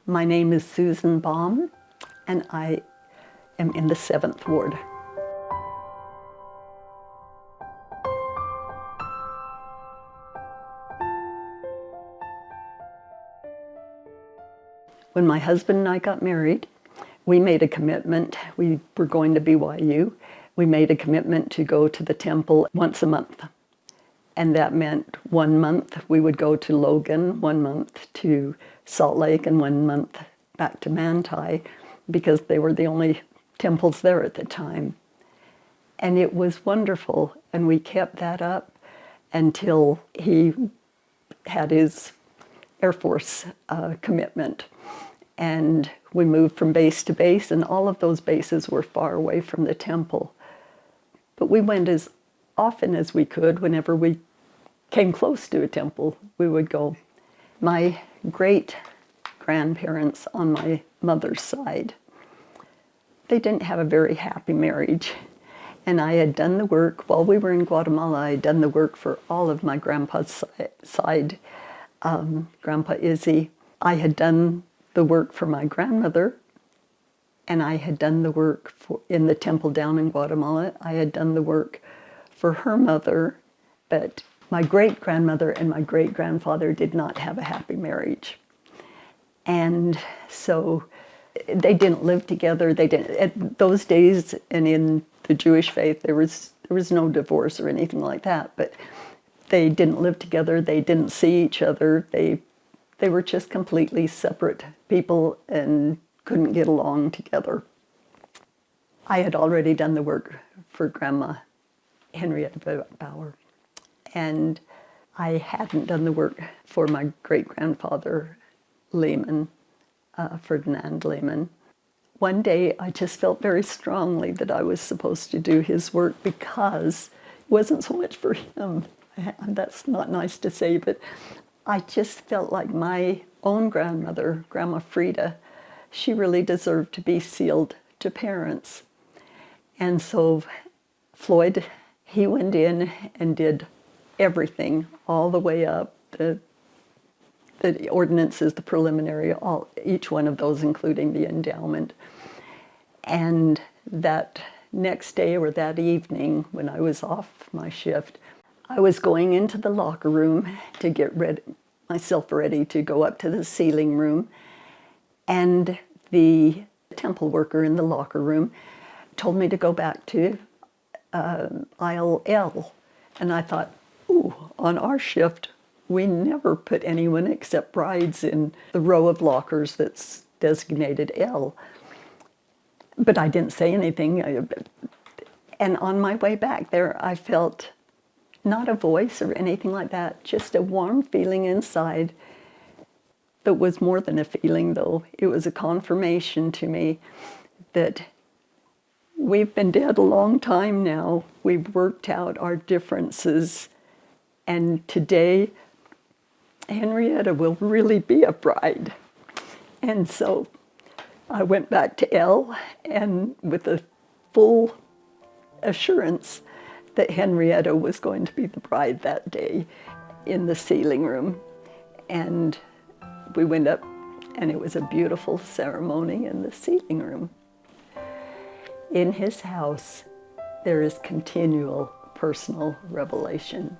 My name is Susan Baum, and I am in the 7th Ward. When my husband and I got married, we made a commitment. We were going to BYU. We made a commitment to go to the temple once a month. And that meant 1 month we would go to Logan, 1 month to Salt Lake, and 1 month back to Manti, because they were the only temples there at the time. And it was wonderful, and we kept that up until he had his Air Force commitment. And we moved from base to base, and all of those bases were far away from the temple. But we went as often as we could. Whenever we came close to a temple, we would go. My great-grandparents on my mother's side, they didn't have a very happy marriage. And I had done the work, while we were in Guatemala, I had done the work for all of my grandpa's side, Grandpa Izzy. I had done the work for my grandmother, and I had done the work in the temple down in Guatemala. I had done the work for her mother, but my great-grandmother and my great-grandfather did not have a happy marriage. And so they didn't live together. They didn't, at those days, and in the Jewish faith, there was no divorce or anything like that, but they didn't live together. They didn't see each other. They were just completely separate people and couldn't get along together. I had already done the work for Grandma Henrietta Bauer, and I hadn't done the work for my great-grandfather Lehman, Ferdinand Lehman. One day I just felt very strongly that I was supposed to do his work, because it wasn't so much for him. That's not nice to say, but I just felt like my own grandmother, Grandma Frida, she really deserved to be sealed to parents. And so Floyd, he went in and did everything all the way up, the ordinances, the preliminary, each one of those, including the endowment. And that next day or that evening, when I was off my shift, I was going into the locker room to get myself ready to go up to the sealing room, and the temple worker in the locker room told me to go back to aisle L. And I thought, ooh, on our shift, we never put anyone except brides in the row of lockers that's designated L. But I didn't say anything. And on my way back there, I felt not a voice or anything like that, just a warm feeling inside that was more than a feeling, though. It was a confirmation to me that we've been dead a long time now. We've worked out our differences, and today Henrietta will really be a bride. And so I went back to L, and with a full assurance that Henrietta was going to be the bride that day in the sealing room. And we went up, and it was a beautiful ceremony in the sealing room. In his house, there is continual personal revelation.